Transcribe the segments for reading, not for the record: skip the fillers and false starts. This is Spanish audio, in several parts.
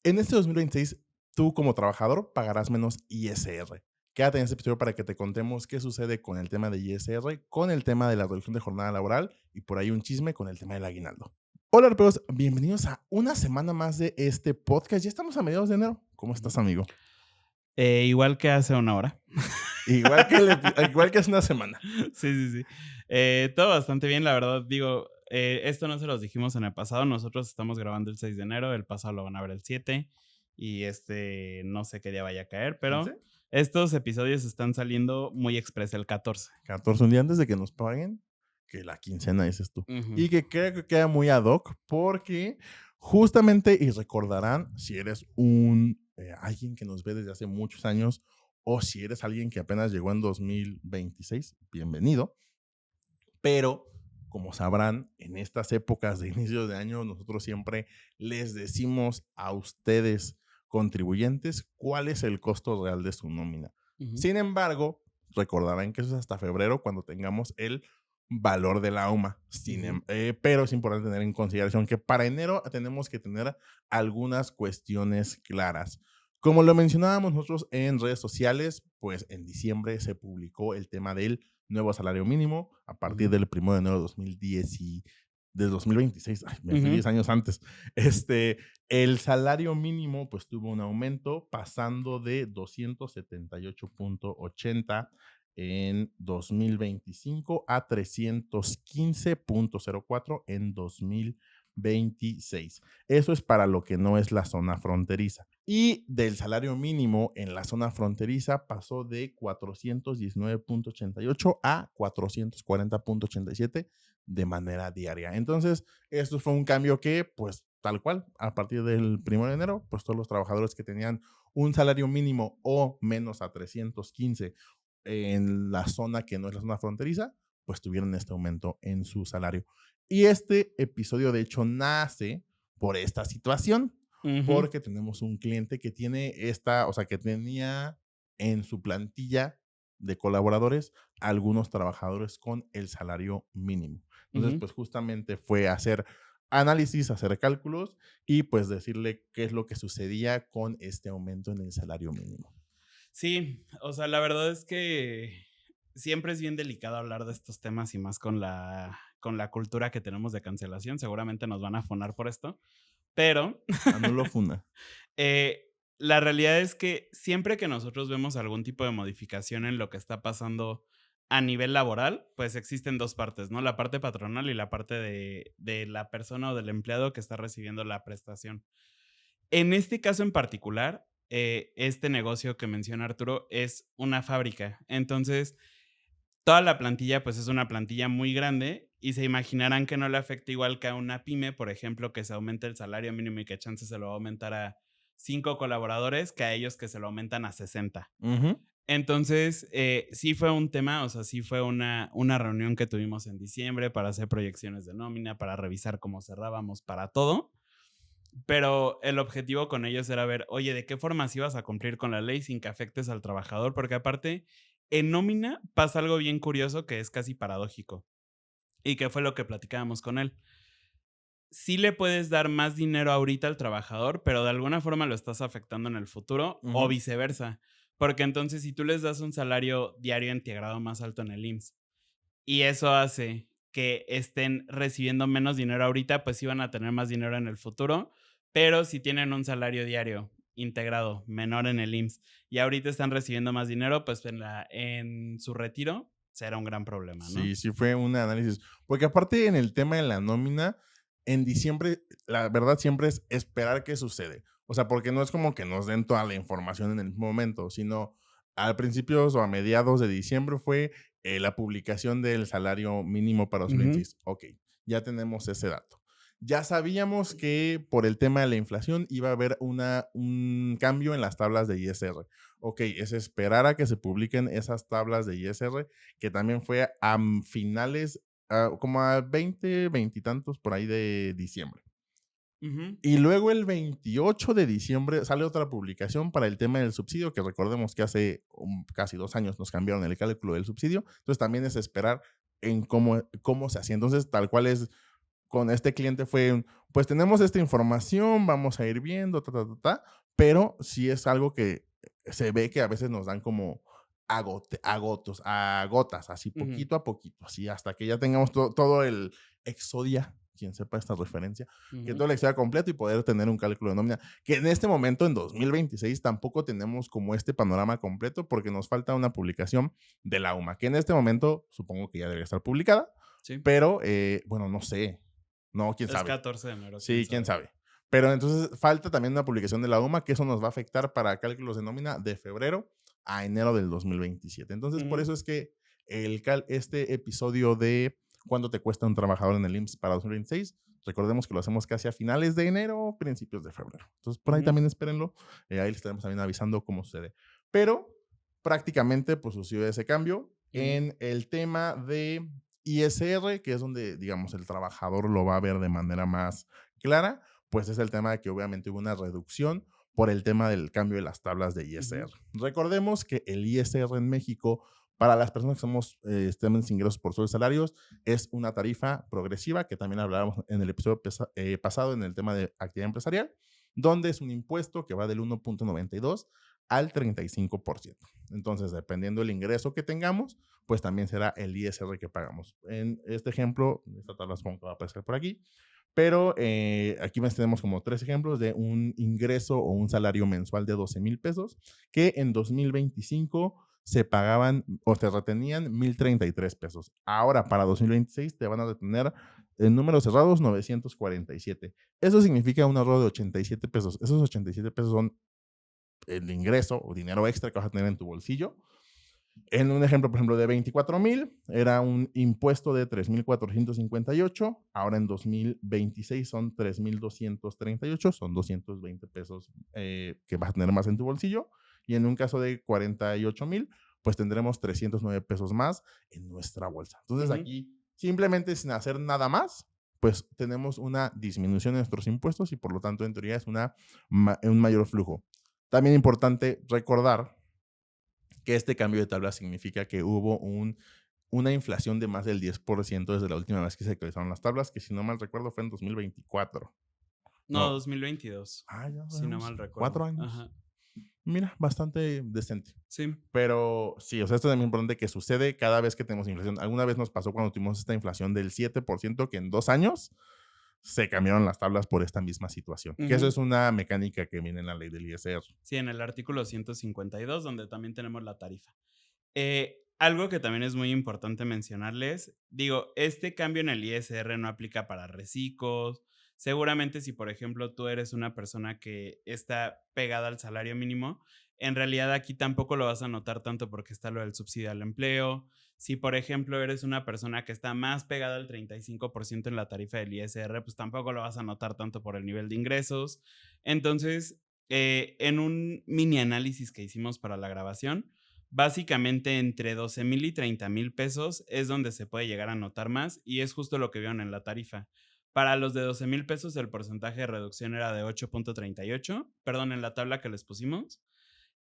En este 2026, tú como trabajador pagarás menos ISR. Quédate en este episodio para que te contemos qué sucede con el tema de ISR, con el tema de la reducción de jornada laboral y por ahí un chisme con el tema del aguinaldo. Hola, raperos, bienvenidos a una semana más de este podcast. Ya estamos a mediados de enero. ¿Cómo estás, amigo? Igual que hace una hora. Igual que hace una semana. Sí, sí, sí. Todo bastante bien, la verdad. Digo, esto no se los dijimos en el pasado. Nosotros estamos grabando el 6 de enero, el pasado lo van a ver el 7 y no sé qué día vaya a caer, pero ¿15? estos episodios están saliendo muy express el 14. 14, un día antes de que nos paguen, que la quincena dices tú. Ujú, Y que creo que queda muy ad hoc porque justamente, y recordarán, si eres alguien que nos ve desde hace muchos años o si eres alguien que apenas llegó en 2026, bienvenido. Pero, como sabrán, en estas épocas de inicios de año, nosotros siempre les decimos a ustedes, contribuyentes, cuál es el costo real de su nómina. ujú, Sin embargo, recordarán que eso es hasta febrero cuando tengamos el valor de la UMA. ujú. Pero es importante tener en consideración que para enero tenemos que tener algunas cuestiones claras. Como lo mencionábamos nosotros en redes sociales, pues en diciembre se publicó el tema del nuevo salario mínimo a partir Ujú, del 1 de enero de 2010 y de 2026. Ay, me fui ujú, 10 años antes. El salario mínimo pues tuvo un aumento pasando de 278.80 en 2025 a 315.04 en 2026. Eso es para lo que no es la zona fronteriza. Y del salario mínimo en la zona fronteriza pasó de 419.88 a 440.87 de manera diaria. Entonces, esto fue un cambio que, pues, tal cual, a partir del 1 de enero, pues todos los trabajadores que tenían un salario mínimo o menos a 315 en la zona que no es la zona fronteriza, pues tuvieron este aumento en su salario. Y este episodio, de hecho, nace por esta situación, ujú. porque tenemos un cliente que tiene o sea, que tenía en su plantilla de colaboradores algunos trabajadores con el salario mínimo. Entonces, Ujú. pues justamente fue hacer análisis, hacer cálculos y pues decirle qué es lo que sucedía con este aumento en el salario mínimo. Sí, o sea, la verdad es que siempre es bien delicado hablar de estos temas y más con la cultura que tenemos de cancelación. Seguramente nos van a funar por esto, pero Anulo Funa. eh, la realidad es que siempre que nosotros vemos algún tipo de modificación en lo que está pasando a nivel laboral, pues existen dos partes, ¿no? La parte patronal y la parte de la persona o del empleado que está recibiendo la prestación. En este caso en particular, este negocio que menciona Arturo es una fábrica. Entonces, toda la plantilla, pues, es una plantilla muy grande, y se imaginarán que no le afecta igual que a una pyme, por ejemplo, que se aumente el salario mínimo y que chance se lo va a aumentar a 5 colaboradores, que a ellos que se lo aumentan a 60. Ujú. Entonces, sí fue un tema, o sea, sí fue una reunión que tuvimos en diciembre para hacer proyecciones de nómina, para revisar cómo cerrábamos, para todo. Pero el objetivo con ellos era ver, oye, ¿de qué formas ibas a cumplir con la ley sin que afectes al trabajador? Porque aparte, en nómina pasa algo bien curioso que es casi paradójico y que fue lo que platicábamos con él. Sí le puedes dar más dinero ahorita al trabajador, pero de alguna forma lo estás afectando en el futuro o Ujú. viceversa. Porque entonces si tú les das un salario diario integrado más alto en el IMSS y eso hace que estén recibiendo menos dinero ahorita, pues sí van a tener más dinero en el futuro, pero si tienen un salario diario integrado menor en el IMSS y ahorita están recibiendo más dinero, pues en su retiro será un gran problema, ¿no? Sí, sí fue un análisis. Porque aparte en el tema de la nómina, en diciembre, la verdad siempre es esperar qué sucede. O sea, porque no es como que nos den toda la información en el momento, sino al principio o a mediados de diciembre fue la publicación del salario mínimo para Ujú, 2026. Ok, ya tenemos ese dato. Ya sabíamos que por el tema de la inflación iba a haber un cambio en las tablas de ISR. Ok, es esperar a que se publiquen esas tablas de ISR que también fue a finales, como a 20, 20 y tantos por ahí de diciembre. ujú, Y luego el 28 de diciembre sale otra publicación para el tema del subsidio, que recordemos que hace casi 2 años nos cambiaron el cálculo del subsidio. Entonces también es esperar en cómo se hacía. Entonces, tal cual es con este cliente fue, pues tenemos esta información, vamos a ir viendo, pero sí es algo que se ve que a veces nos dan como a gotas, así Ujú, poquito a poquito, así hasta que ya tengamos todo el Exodia, quien sepa esta referencia, que ujú. todo el Exodia completo y poder tener un cálculo de nómina, que en este momento, en 2026, tampoco tenemos como este panorama completo porque nos falta una publicación de la UMA, que en este momento supongo que ya debería estar publicada, Sí. pero bueno, no sé, no, quién Es sabe. 14 de enero, quién Sí, quién sabe. sabe. Pero entonces falta también una publicación de la UMA, que eso nos va a afectar para cálculos de nómina de febrero a enero del 2027. Entonces, por Ujú, eso es que este episodio de cuánto te cuesta un trabajador en el IMSS para 2026, recordemos que lo hacemos casi a finales de enero, principios de febrero. Entonces, por ahí ujú, también espérenlo. Ahí les estaremos también avisando cómo sucede. Pero prácticamente, pues sucedió ese cambio. ujú, En el tema de ISR, que es donde, digamos, el trabajador lo va a ver de manera más clara, pues es el tema de que obviamente hubo una reducción por el tema del cambio de las tablas de ujú, ISR. Recordemos que el ISR en México, para las personas que somos tenemos ingresos por sueldos salarios, es una tarifa progresiva, que también hablábamos en el episodio pasado en el tema de actividad empresarial, donde es un impuesto que va del 1.92 al 35%. Entonces, dependiendo del ingreso que tengamos, pues también será el ISR que pagamos. En este ejemplo, esta tabla supongo que va a aparecer por aquí, pero aquí tenemos como 3 ejemplos de un ingreso o un salario mensual de 12,000 pesos que en 2025 se pagaban o te retenían 1,033 pesos. Ahora, para 2026 te van a retener en números cerrados 947. Eso significa un ahorro de 87 pesos. Esos 87 pesos son el ingreso o dinero extra que vas a tener en tu bolsillo. En un ejemplo, por ejemplo, de 24,000, era un impuesto de 3,458. Ahora en 2026 son 3,238, son 220 pesos que vas a tener más en tu bolsillo. Y en un caso de 48,000, pues tendremos 309 pesos más en nuestra bolsa. Entonces ujú. aquí, simplemente sin hacer nada más, pues tenemos una disminución de nuestros impuestos y por lo tanto, en teoría, es un mayor flujo. También importante recordar que este cambio de tabla significa que hubo una inflación de más del 10% desde la última vez que se actualizaron las tablas, que si no mal recuerdo fue en 2024. No, No, 2022, ya si no tenemos mal recuerdo. 4 años. Ajá. Mira, bastante decente. Sí. Pero sí, o sea, esto es también importante que sucede cada vez que tenemos inflación. Alguna vez nos pasó cuando tuvimos esta inflación del 7%, que en 2 años se cambiaron las tablas por esta misma situación. Que eso Ujú. es una mecánica que viene en la ley del ISR. Sí, en el artículo 152, donde también tenemos la tarifa. Algo que también es muy importante mencionarles, digo, este cambio en el ISR no aplica para reciclos. Seguramente si, por ejemplo, tú eres una persona que está pegada al salario mínimo, en realidad aquí tampoco lo vas a notar tanto porque está lo del subsidio al empleo. Si, por ejemplo, eres una persona que está más pegada al 35% en la tarifa del ISR, pues tampoco lo vas a notar tanto por el nivel de ingresos. Entonces, en un mini análisis que hicimos para la grabación, básicamente entre 12,000 y 30,000 pesos es donde se puede llegar a notar más y es justo lo que vieron en la tarifa. Para los de 12,000 pesos el porcentaje de reducción era de 8,38, perdón, en la tabla que les pusimos.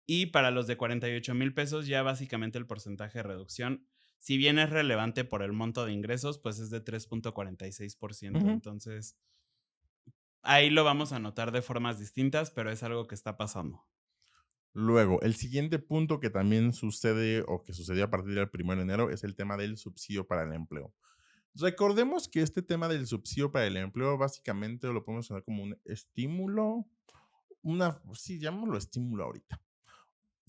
Y para los de 48,000 pesos ya básicamente el porcentaje de reducción, si bien es relevante por el monto de ingresos, pues es de 3,46%. Ujú. Entonces, ahí lo vamos a notar de formas distintas, pero es algo que está pasando. Luego, el siguiente punto que también sucede o que sucedió a partir del 1 de enero es el tema del subsidio para el empleo. Recordemos que este tema del subsidio para el empleo básicamente lo podemos usar como un estímulo, sí, llamémoslo estímulo ahorita,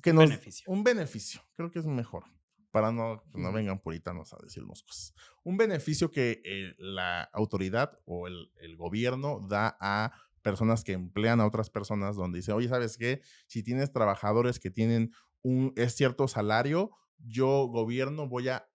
que Un nos, beneficio. un beneficio, creo que es mejor, para que no Ujú, vengan puritanos a decirnos cosas. Un beneficio que la autoridad o el gobierno da a personas que emplean a otras personas, donde dice, oye, ¿sabes qué? Si tienes trabajadores que tienen es cierto salario, yo gobierno voy a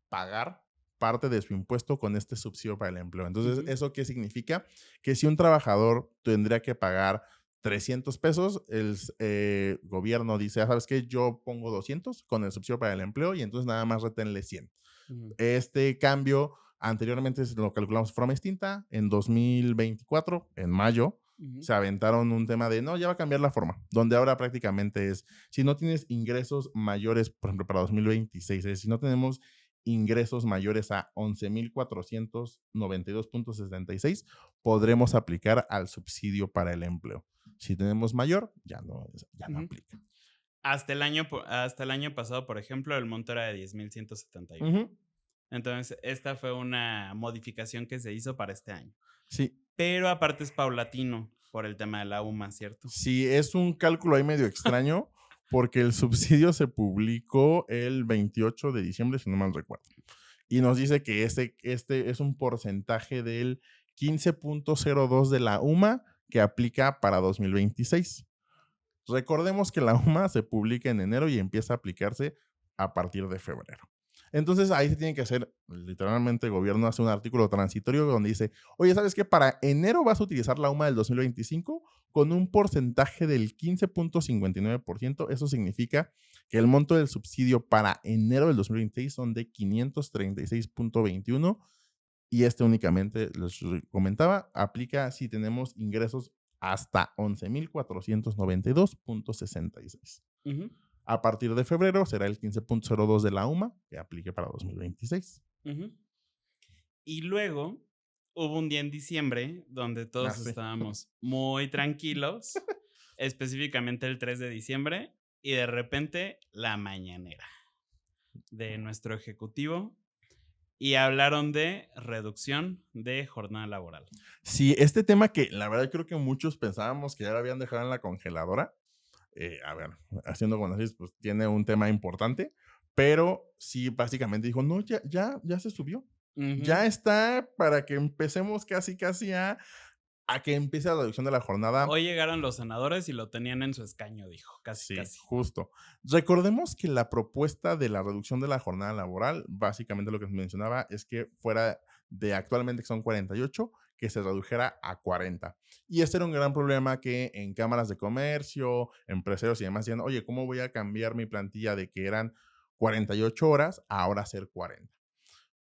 pagar parte de su impuesto con este subsidio para el empleo. Entonces, ujú, ¿eso qué significa? Que si un trabajador tendría que pagar 300 pesos, el gobierno dice, ¿sabes qué? Yo pongo 200 con el subsidio para el empleo y entonces nada más reténle 100. ujú, Este cambio anteriormente lo calculamos de forma distinta. En 2024, en mayo, ujú, se aventaron un tema de, no, ya va a cambiar la forma, donde ahora prácticamente es, si no tienes ingresos mayores, por ejemplo, para 2026, si no tenemos ingresos mayores a 11,492.76, podremos aplicar al subsidio para el empleo. Si tenemos mayor, ya no Ujú. aplica. Hasta el año pasado, por ejemplo, el monto era de 10,171. Ujú. Entonces, esta fue una modificación que se hizo para este año. Sí, Pero aparte es paulatino por el tema de la UMA, ¿cierto? sí, es un cálculo ahí medio extraño porque el subsidio se publicó el 28 de diciembre, si no mal recuerdo. Y nos dice que este es un porcentaje del 15.02 de la UMA que aplica para 2026. Recordemos que la UMA se publica en enero y empieza a aplicarse a partir de febrero. Entonces ahí se tiene que hacer, literalmente el gobierno hace un artículo transitorio donde dice, oye, ¿sabes qué? Para enero vas a utilizar la UMA del 2025 con un porcentaje del 15.59%. Eso significa que el monto del subsidio para enero del 2026 son de 536.21 y este únicamente, les comentaba, aplica si tenemos ingresos hasta 11,492.66. Ujú, A partir de febrero será el 15.02 de la UMA que aplique para 2026. ujú. Y luego hubo un día en diciembre donde Ah, todos sí. estábamos muy tranquilos, específicamente el 3 de diciembre, y de repente la mañanera de nuestro ejecutivo y hablaron de reducción de jornada laboral. Sí, este tema que la verdad creo que muchos pensábamos que ya lo habían dejado en la congeladora. A ver, haciendo con así, pues tiene un tema importante, pero sí, básicamente dijo, no, ya se subió. Ujú. Ya está para que empecemos casi a que empiece la reducción de la jornada. Hoy llegaron los senadores y lo tenían en su escaño, dijo, casi, Sí, casi. justo. Recordemos que la propuesta de la reducción de la jornada laboral, básicamente lo que mencionaba es que fuera de actualmente que son 48, que se redujera a 40. Y este era un gran problema que en cámaras de comercio, empresarios y demás decían, oye, ¿cómo voy a cambiar mi plantilla de que eran 48 horas a ahora ser 40?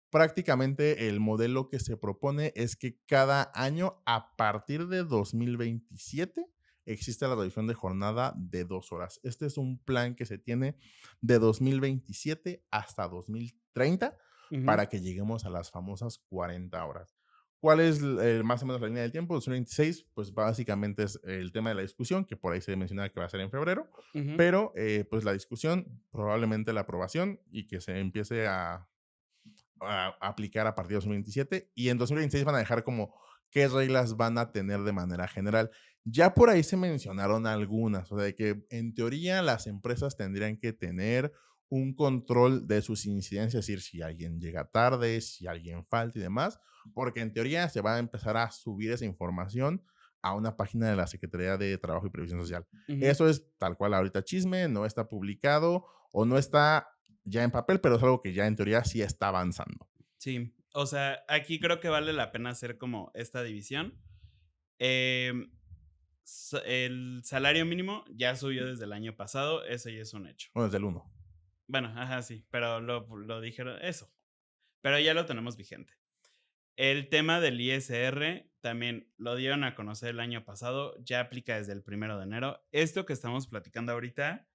Prácticamente el modelo que se propone es que cada año a partir de 2027 existe la reducción de jornada de 2 horas. Este es un plan que se tiene de 2027 hasta 2030 Ujú, para que lleguemos a las famosas 40 horas. ¿Cuál es más o menos la línea del tiempo? 2026, pues básicamente es el tema de la discusión, que por ahí se menciona que va a ser en febrero, ujú. pero pues la discusión, probablemente la aprobación y que se empiece a aplicar a partir de 2027 y en 2026 van a dejar como qué reglas van a tener de manera general. Ya por ahí se mencionaron algunas, o sea, de que en teoría las empresas tendrían que tener un control de sus incidencias, es decir, si alguien llega tarde, si alguien falta y demás, porque en teoría se va a empezar a subir esa información a una página de la Secretaría de Trabajo y Previsión Social. Ujú. Eso es tal cual ahorita chisme, no está publicado o no está ya en papel, pero es algo que ya en teoría sí está avanzando. Sí, o sea, aquí creo que vale la pena hacer como esta división. Em, el salario mínimo ya subió desde el año pasado, eso ya es un hecho. Bueno, desde el uno. Bueno, ajá, sí, pero lo dijeron eso, pero ya lo tenemos vigente. El tema del ISR también lo dieron a conocer el año pasado, ya aplica desde el 1 de enero. Esto que estamos platicando ahorita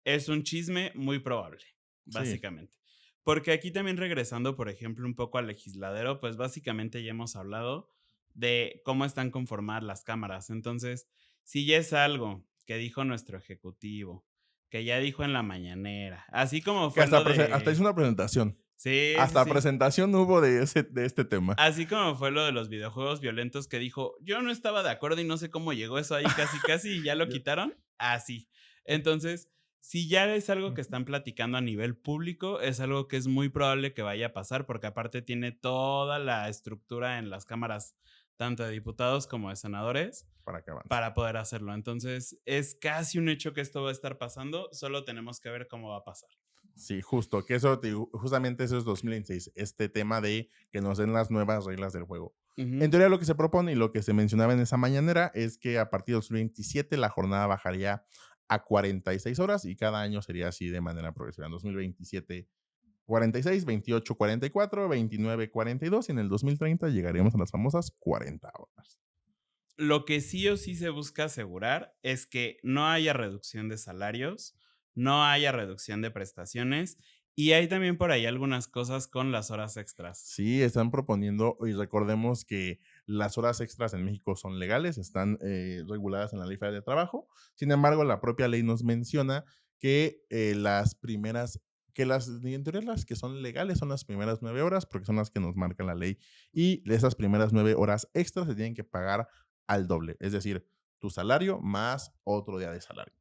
es un chisme muy probable, Sí, básicamente. Porque aquí también regresando, por ejemplo, un poco al legisladero, pues básicamente ya hemos hablado de cómo están conformadas las cámaras. Entonces, si ya es algo que dijo nuestro ejecutivo, que ya dijo en la mañanera, así como que fue lo hasta hizo de... una presentación. Sí, sí, Hasta sí. presentación hubo de este tema. Así como fue lo de los videojuegos violentos que dijo, yo no estaba de acuerdo y no sé cómo llegó eso ahí casi casi y ya lo quitaron. Así. Entonces, si ya es algo que están platicando a nivel público, es algo que es muy probable que vaya a pasar porque aparte tiene toda la estructura en las cámaras, tanto de diputados como de senadores, Para que avance. para poder hacerlo. Entonces, es casi un hecho que esto va a estar pasando, solo tenemos que ver cómo va a pasar. Sí, justo, que eso, te digo, justamente eso es 2026, este tema de que nos den las nuevas reglas del juego. En Ujú, teoría lo que se propone y lo que se mencionaba en esa mañanera es que a partir de 2027 la jornada bajaría a 46 horas y cada año sería así de manera progresiva. En 2027 46, 28, 44, 29, 42 y en el 2030 llegaríamos a las famosas 40 horas. Lo que sí o sí se busca asegurar es que no haya reducción de salarios, no haya reducción de prestaciones Y hay también por ahí algunas cosas con las horas extras. Sí, están proponiendo, y recordemos que las horas extras en México son legales, están reguladas en la Ley Federal de Trabajo. Sin embargo, la propia ley nos menciona que las primeras, que en teoría las que son legales son las primeras 9 horas, porque son las que nos marca la ley. Y de esas primeras 9 horas extras se tienen que pagar al doble, es decir, tu salario más otro día de salario.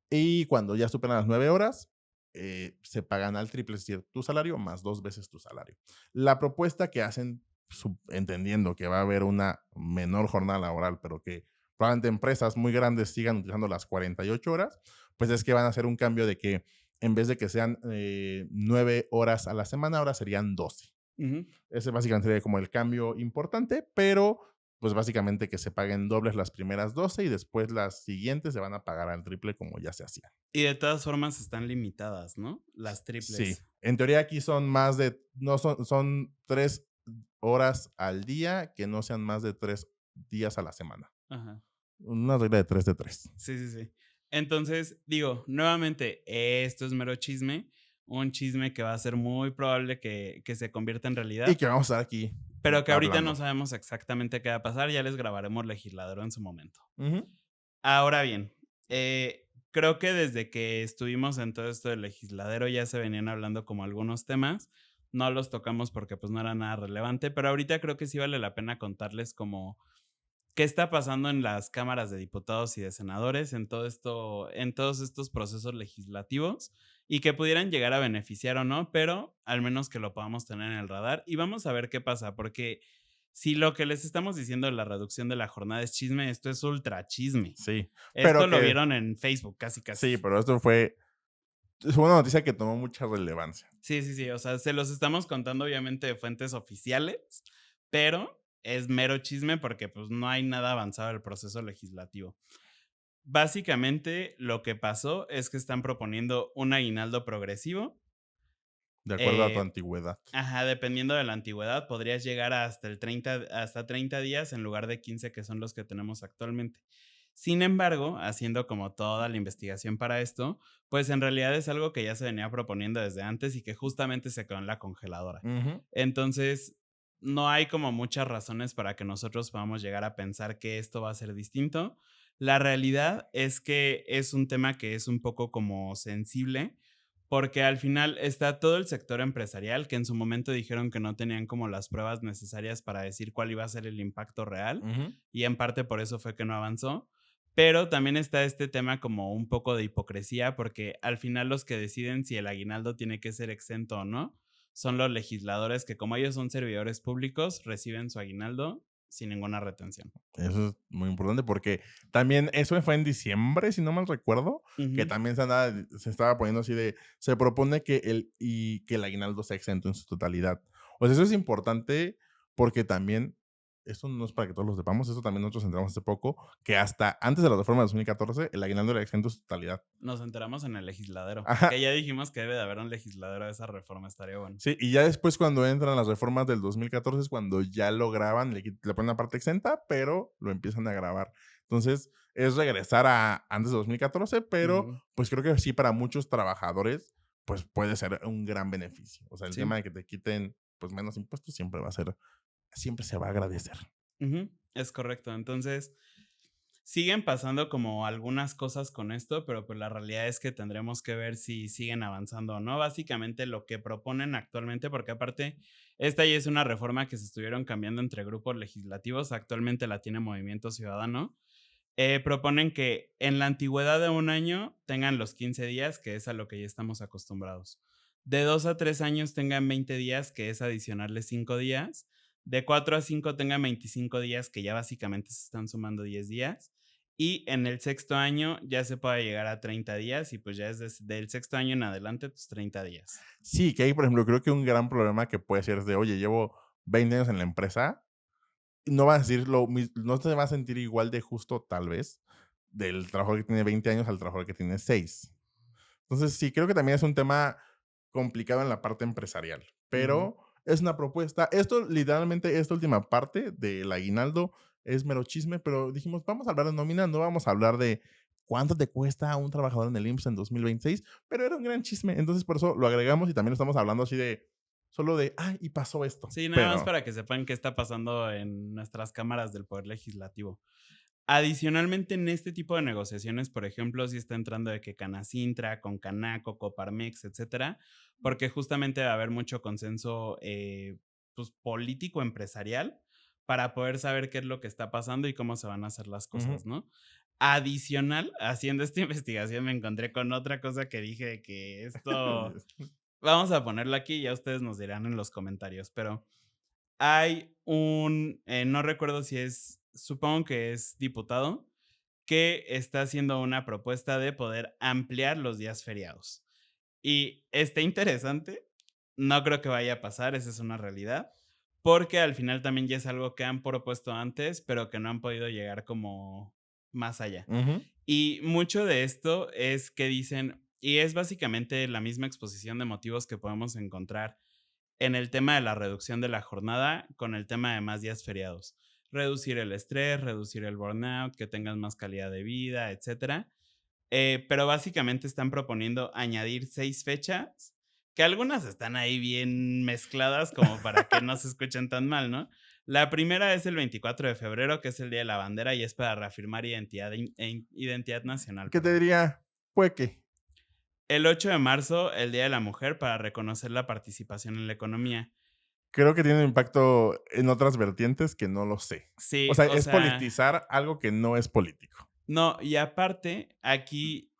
Y cuando ya superan las 9 horas, se pagan al triple, es decir, tu salario más 2 veces tu salario. La propuesta que hacen, entendiendo que va a haber una menor jornada laboral, pero que probablemente empresas muy grandes sigan utilizando las 48 horas, pues es que van a hacer un cambio de que en vez de que sean 9 horas a la semana, ahora serían 12. Ujú. Ese básicamente sería como el cambio importante, pero pues básicamente que se paguen dobles las primeras 12 y después las siguientes se van a pagar al triple como ya se hacía. Y de todas formas están limitadas, ¿no? Las Sí, triples. en teoría aquí son más de, no son 3 horas al día que no sean más de 3 días a la semana. Ajá. Una regla de 3 de 3. Sí, sí, sí. Entonces, digo, nuevamente, esto es mero chisme, un chisme que va a ser muy probable que se convierta en Y realidad, que vamos a estar aquí pero que ahorita no hablando. sabemos exactamente qué va a pasar, ya les grabaremos legislador en su momento. Ujú. Ahora bien, creo que desde que estuvimos en todo esto del legisladero ya se venían hablando como algunos temas, no los tocamos porque pues no era nada relevante, pero ahorita creo que sí vale la pena contarles como qué está pasando en las cámaras de diputados y de senadores en todo esto, en todos estos procesos legislativos y que pudieran llegar a beneficiar o no, pero al menos que lo podamos tener en el radar y vamos a ver qué pasa, porque si lo que les estamos diciendo de la reducción de la jornada es chisme, esto es ultra chisme. Sí, Esto pero lo que, vieron en Facebook, casi, sí, casi. pero esto fue una noticia que tomó mucha relevancia. Sí, sí, sí. O sea, se los estamos contando obviamente de fuentes oficiales, pero es mero chisme porque pues no hay nada avanzado del proceso legislativo. Básicamente lo que pasó es que están proponiendo un aguinaldo progresivo. De acuerdo a tu eh, antigüedad. ajá, dependiendo de la antigüedad, podrías llegar hasta el 30, hasta 30 días en lugar de 15 que son los que tenemos actualmente. Sin embargo, haciendo como toda la investigación para esto, pues en realidad es algo que ya se venía proponiendo desde antes y que justamente se quedó en la congeladora. Ujú. Entonces, no hay como muchas razones para que nosotros podamos llegar a pensar que esto va a ser distinto. La realidad es que es un tema que es un poco como sensible, porque al final está todo el sector empresarial que en su momento dijeron que no tenían como las pruebas necesarias para decir cuál iba a ser el impacto real Ujú. y en parte por eso fue que no avanzó. Pero también está este tema como un poco de hipocresía, porque al final los que deciden si el aguinaldo tiene que ser exento o no son los legisladores que como ellos son servidores públicos, reciben su aguinaldo sin ninguna retención. Eso es muy importante porque también eso fue en diciembre, si no mal recuerdo, que Ujú, también se estaba poniendo así de, se propone que el aguinaldo sea exento en su totalidad. O sea, eso es importante porque también, eso no es para que todos lo sepamos, eso también nosotros entramos hace poco, que hasta antes de la reforma de 2014, el aguinaldo era exento en su totalidad. nos enteramos en el legisladero, Ajá, que ya dijimos que debe de haber un legisladero de esa reforma, estaría bueno. sí, y ya después cuando entran las reformas del 2014 es cuando ya lo graban, le ponen la parte exenta, pero lo empiezan a grabar. Entonces, es regresar a antes de 2014, pero Ujú, pues creo que sí para muchos trabajadores, pues puede ser un gran beneficio. O sea, el tema sí, de que te quiten pues menos impuestos siempre va a ser, siempre se va a agradecer. ujú, es correcto. Entonces, siguen pasando como algunas cosas con esto, pero pues la realidad es que tendremos que ver si siguen avanzando o no. Básicamente lo que proponen actualmente, porque aparte esta ya es una reforma que se estuvieron cambiando entre grupos legislativos, actualmente la tiene Movimiento Ciudadano, proponen que en la antigüedad de un año tengan los 15 días, que es a lo que ya estamos acostumbrados. De 2 a 3 años tengan 20 días, que es adicionarle 5 días. De 4 a 5 tengan 25 días, que ya básicamente se están sumando 10 días. Y en el sexto año ya se puede llegar a 30 días y pues ya es del sexto año en adelante, pues 30 días. Sí, que ahí, por ejemplo, creo que un gran problema que puede ser es de, oye, llevo 20 años en la empresa, no vas a decir no te vas a sentir igual de justo, tal vez, del trabajador que tiene 20 años al trabajador que tiene 6. Entonces, sí, creo que también es un tema complicado en la parte empresarial, Ujú, pero es una propuesta. Esto, literalmente, esta última parte del aguinaldo es mero chisme, pero dijimos, vamos a hablar de nómina, no vamos a hablar de ¿cuánto te cuesta a un trabajador en el IMSS en 2026? Pero era un gran chisme, entonces por eso lo agregamos y también estamos hablando así de, solo de, ay, y pasó esto, Sí, nada más pero para que sepan qué está pasando en nuestras cámaras del Poder Legislativo. Adicionalmente, en este tipo de negociaciones, por ejemplo, sí está entrando de que Canacintra, con Canaco, Coparmex, etcétera, porque justamente va a haber mucho consenso pues, político, empresarial, para poder saber qué es lo que está pasando y cómo se van a hacer las ujú. cosas, ¿no? Adicional, haciendo esta investigación me encontré con otra cosa que dije de que esto, vamos a ponerlo aquí y ya ustedes nos dirán en los comentarios, pero hay no recuerdo si es, supongo que es diputado, que está haciendo una propuesta de poder ampliar los días feriados. Y está interesante, no creo que vaya a pasar, esa es una realidad, porque al final también ya es algo que han propuesto antes, pero que no han podido llegar como más allá. Ujú, Y mucho de esto es que dicen, y es básicamente la misma exposición de motivos que podemos encontrar en el tema de la reducción de la jornada con el tema de más días feriados. Reducir el estrés, reducir el burnout, que tengas más calidad de vida, etcétera. Pero básicamente están proponiendo añadir 6 fechas, que algunas están ahí bien mezcladas como para que no se escuchen tan mal, ¿no? La primera es el 24 de febrero, que es el Día de la Bandera y es para reafirmar identidad nacional, ¿qué te perdón. diría? Fue que El 8 de marzo, el Día de la Mujer, para reconocer la participación en la economía. creo que tiene un impacto en otras vertientes que no lo sé. O Sí, sea, o es sea, politizar algo que no es político. no, y aparte, aquí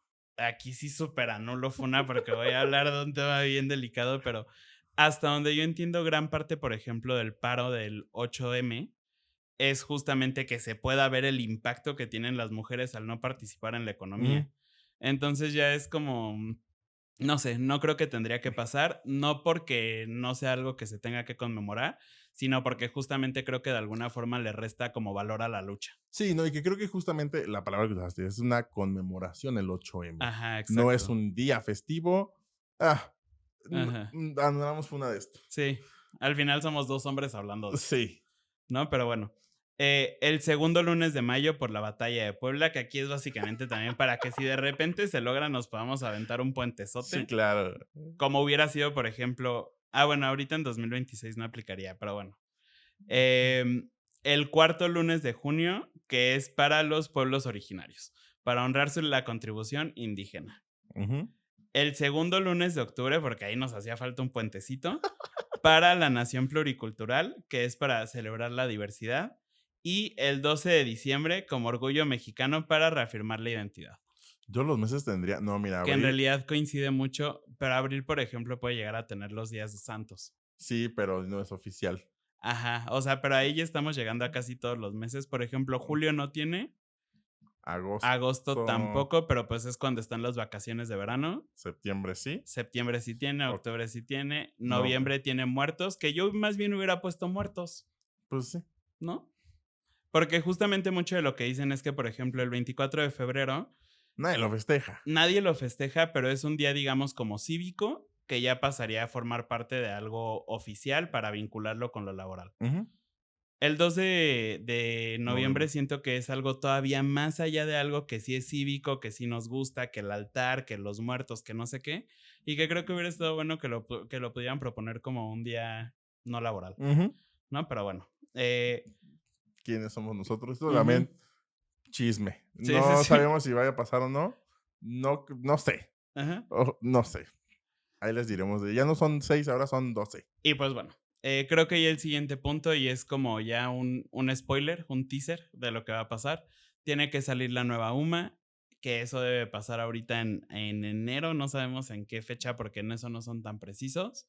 sí súper anulo Funa, porque voy a hablar de un tema bien delicado, pero hasta donde yo entiendo gran parte, por ejemplo, del paro del 8M, es justamente que se pueda ver el impacto que tienen las mujeres al no participar en la Ujú. economía. Entonces ya es como, no sé, no creo que tendría que pasar, no porque no sea algo que se tenga que conmemorar, sino porque justamente creo que de alguna forma le resta como valor a la lucha. Sí, no, y que creo que justamente la palabra que usaste es una conmemoración el 8M. Ajá, No es exacto. un día festivo. Ah, Ajá. andamos una de esto. Sí, al final somos 2 hombres hablando de esto, Sí, ¿no? Pero bueno, el segundo lunes de mayo por la batalla de Puebla, que aquí es básicamente también para que si de repente se logra, nos podamos aventar un sí, puentezote, claro. como hubiera sido, por ejemplo, bueno, ahorita en 2026 no aplicaría, pero bueno. El cuarto lunes de junio, que es para los pueblos originarios, para honrarse la contribución indígena. Ujú. El segundo lunes de octubre, porque ahí nos hacía falta un puentecito, para la Nación Pluricultural, que es para celebrar la diversidad, y el 12 de diciembre como orgullo mexicano para reafirmar la identidad, Yo los meses tendría, no, mira, que en abril, realidad coincide mucho, pero abril, por ejemplo, puede llegar a tener los días de santos. sí, pero no es oficial. Ajá, o sea, pero ahí ya estamos llegando a casi todos los meses. Por ejemplo, julio no tiene, agosto Agosto, tampoco, pero pues es cuando están las vacaciones de verano. septiembre, sí. Septiembre sí tiene, O- octubre sí tiene, no, noviembre tiene muertos, que yo más bien hubiera puesto muertos, pues sí. ¿no? Porque justamente mucho de lo que dicen es que, por ejemplo, el 24 de febrero Nadie lo festeja. nadie lo festeja, pero es un día, digamos, como cívico, que ya pasaría a formar parte de algo oficial para vincularlo con lo laboral. Ujú, El 2 de noviembre noviembre. siento que es algo todavía más allá de algo que sí es cívico, que sí nos gusta, que el altar, que los muertos, que no sé qué, y que creo que hubiera estado bueno que lo pudieran proponer como un día no laboral, Ujú. ¿no? Pero bueno, ¿Quiénes somos nosotros? Esto ujú. también, chisme. Sí, sí, No sí. sabemos si vaya a pasar o no. No, no sé. Ajá. No sé. Ahí les diremos. Ya no son 6, ahora son 12. Y pues bueno, creo que ya el siguiente punto, y es como ya un spoiler, un teaser de lo que va a pasar. Tiene que salir la nueva UMA, que eso debe pasar ahorita en enero, no sabemos en qué fecha porque en eso no son tan precisos,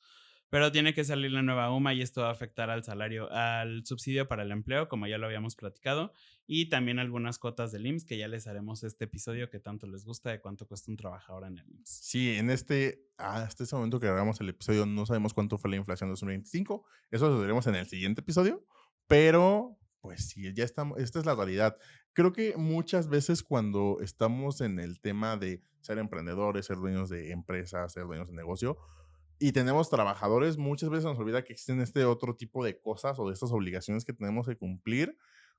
pero tiene que salir la nueva UMA y esto va a afectar al salario, al subsidio para el empleo, como ya lo habíamos platicado, y también algunas cuotas del IMSS, que ya les haremos este episodio que tanto les gusta de cuánto cuesta un trabajador en el IMSS. Sí, en hasta este momento que grabamos el episodio, no sabemos cuánto fue la inflación de 2025. Eso lo veremos en el siguiente episodio. Pero, pues sí, ya estamos. Esta es la realidad. Creo que muchas veces cuando estamos en el tema de ser emprendedores, ser dueños de empresas, ser dueños de negocio, y tenemos trabajadores, muchas veces nos olvida que existen este otro tipo de cosas o de estas obligaciones que tenemos que cumplir,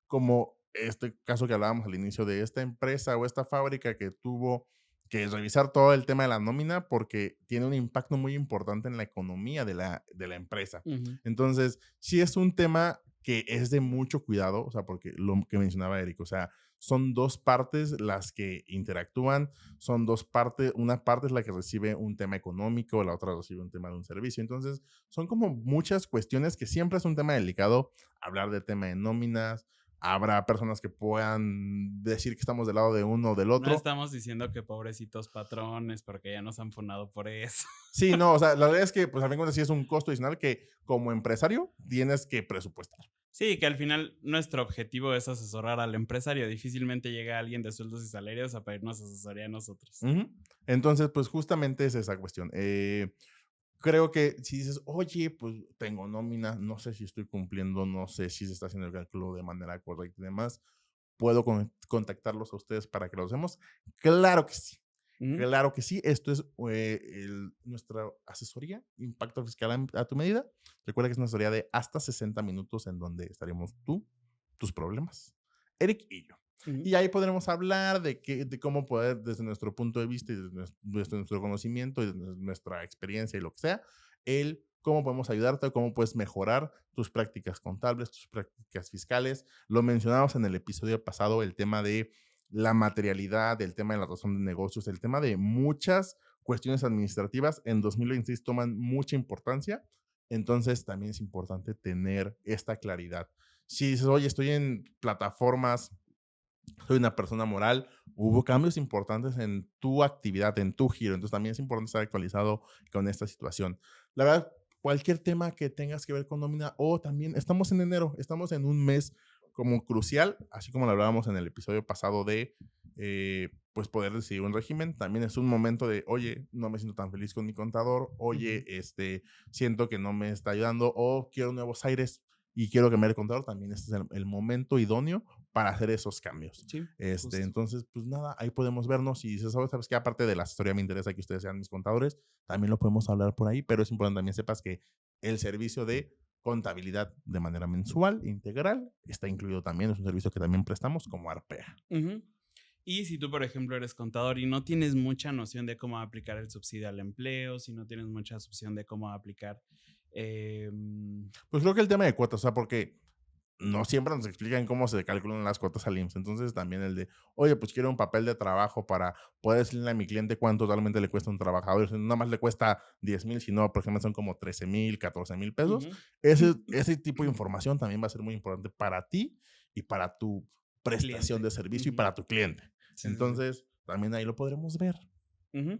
como este caso que hablábamos al inicio de esta empresa o esta fábrica que tuvo que revisar todo el tema de la nómina porque tiene un impacto muy importante en la economía de la empresa. Ujú. Entonces, sí es un tema que es de mucho cuidado, o sea, porque lo que mencionaba Eric, o sea, son dos partes las que interactúan, son dos partes, una parte es la que recibe un tema económico, la otra recibe un tema de un servicio. Entonces, son como muchas cuestiones que siempre es un tema delicado hablar del tema de nóminas. Habrá personas que puedan decir que estamos del lado de uno o del No otro. estamos diciendo que pobrecitos patrones, porque ya nos han funado por eso. Sí, no, o sea, la verdad es que, pues, a fin de cuentas, sí es un costo adicional que, como empresario, tienes que presupuestar. Sí, que al final nuestro objetivo es asesorar al empresario. Difícilmente llega alguien de sueldos y salarios a pedirnos asesoría a nosotros. Ujú. Entonces, pues, justamente es esa cuestión. Creo que si dices: "Oye, pues, tengo nómina, no sé si estoy cumpliendo, no sé si se está haciendo el cálculo de manera correcta y demás, ¿puedo contactarlos a ustedes para que lo hacemos?". Claro que sí. Ujú. Claro que sí, esto es nuestra asesoría, impacto fiscal a tu medida. Recuerda que es una asesoría de hasta 60 minutos en donde estaremos tú, tus problemas, Eric y yo. Ujú. Y ahí podremos hablar de cómo poder, desde nuestro punto de vista y desde nuestro conocimiento y desde nuestra experiencia y lo que sea, el cómo podemos ayudarte, cómo puedes mejorar tus prácticas contables, tus prácticas fiscales. Lo mencionamos en el episodio pasado, el tema de la materialidad, el tema de la razón de negocios, el tema de muchas cuestiones administrativas en 2026 toman mucha importancia. Entonces también es importante tener esta claridad. Si dices, oye, estoy en plataformas, soy una persona moral, hubo cambios importantes en tu actividad, en tu giro. Entonces también es importante estar actualizado con esta situación. La verdad, cualquier tema que tengas que ver con nómina o también estamos en enero, estamos en un mes como crucial, así como lo hablábamos en el episodio pasado de pues poder decidir un régimen, también es un momento de, oye, no me siento tan feliz con mi contador, oye, Ujú. siento que no me está ayudando o quiero nuevos aires y quiero cambiar el contador, también este es el momento idóneo para hacer esos cambios. Sí, justo. Entonces, pues nada, ahí podemos vernos y dices, sabes que aparte de la asesoría me interesa que ustedes sean mis contadores, también lo podemos hablar por ahí, pero es importante también sepas que el servicio de contabilidad de manera mensual, integral, está incluido también, es un servicio que también prestamos como Arpea. Ujú. Y si tú, por ejemplo, eres contador y no tienes mucha noción de cómo aplicar el subsidio al empleo, si no tienes mucha noción de cómo aplicar, Pues creo que el tema de cuotas, o sea, porque no siempre nos explican cómo se calculan las cuotas al IMSS. Entonces, también el de, oye, pues quiero un papel de trabajo para poder decirle a mi cliente cuánto realmente le cuesta un trabajador. Si no nada más le cuesta 10,000, sino por ejemplo son como 13,000, 14,000 pesos. ujú, Ese tipo de información también va a ser muy importante para ti y para tu prestación cliente. de servicio y Ujú. para tu cliente. Sí, sí, sí. Entonces, también ahí lo podremos ver. Ujú.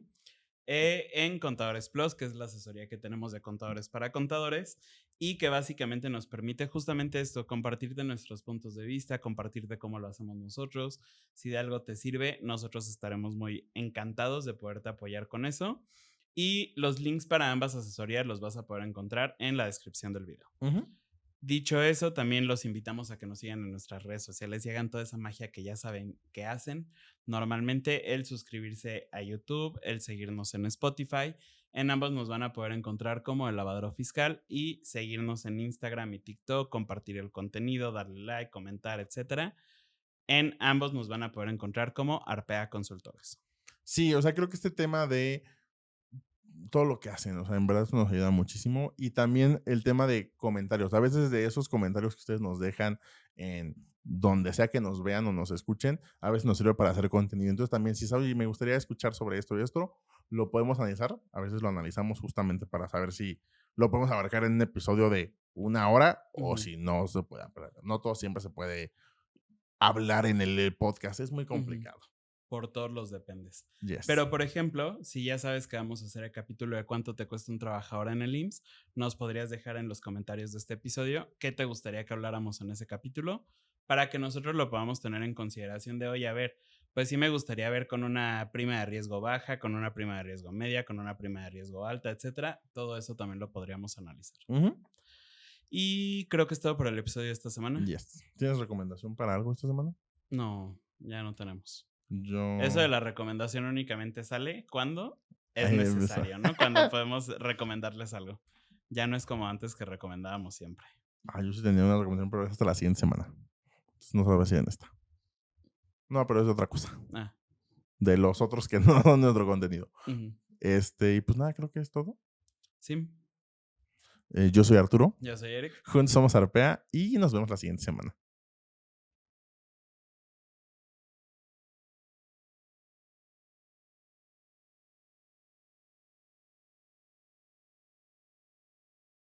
En Contadores Plus, que es la asesoría que tenemos de contadores para contadores y que básicamente nos permite justamente esto, compartirte nuestros puntos de vista, compartirte cómo lo hacemos nosotros. Si de algo te sirve, nosotros estaremos muy encantados de poderte apoyar con eso. Y los links para ambas asesorías los vas a poder encontrar en la descripción del video. Ujú. Dicho eso, también los invitamos a que nos sigan en nuestras redes sociales y hagan toda esa magia que ya saben que hacen. Normalmente el suscribirse a YouTube, el seguirnos en Spotify. En ambos nos van a poder encontrar como El Lavadero Fiscal y seguirnos en Instagram y TikTok, compartir el contenido, darle like, comentar, etcétera. En ambos nos van a poder encontrar como Arpea Consultores. Sí, o sea, creo que este tema de todo lo que hacen, o sea, en verdad eso nos ayuda muchísimo. Y también el tema de comentarios, a veces de esos comentarios que ustedes nos dejan en donde sea que nos vean o nos escuchen, a veces nos sirve para hacer contenido. Entonces también si sabes, me gustaría escuchar sobre esto y esto, lo podemos analizar, a veces lo analizamos justamente para saber si lo podemos abarcar en un episodio de 1 hora o Ujú, si no se puede, no todo siempre se puede hablar en el podcast, es muy ujú. complicado. Por todos los dependes. Yes. Pero, por ejemplo, si ya sabes que vamos a hacer el capítulo de cuánto te cuesta un trabajador en el IMSS, nos podrías dejar en los comentarios de este episodio qué te gustaría que habláramos en ese capítulo para que nosotros lo podamos tener en consideración de, oye, a ver, pues sí me gustaría ver con una prima de riesgo baja, con una prima de riesgo media, con una prima de riesgo alta, etcétera. Todo eso también lo podríamos analizar. Ujú. Y creo que es todo por el episodio de esta semana. Yes. ¿Tienes recomendación para algo esta semana? No, ya no tenemos. Eso de Yo la recomendación únicamente sale cuando es ahí empezó. necesario, ¿no? Cuando podemos recomendarles algo. Ya no es como antes que recomendábamos siempre. Yo sí tenía una recomendación, pero es hasta la siguiente semana. Entonces no se va a decir en esta. No, pero es de otra cosa. Ah. De los otros que no son de otro contenido. Ujú. Y pues nada, creo que es todo. Sí. Yo soy Arturo. Yo soy Eric. Juntos somos Arpea y nos vemos la siguiente semana.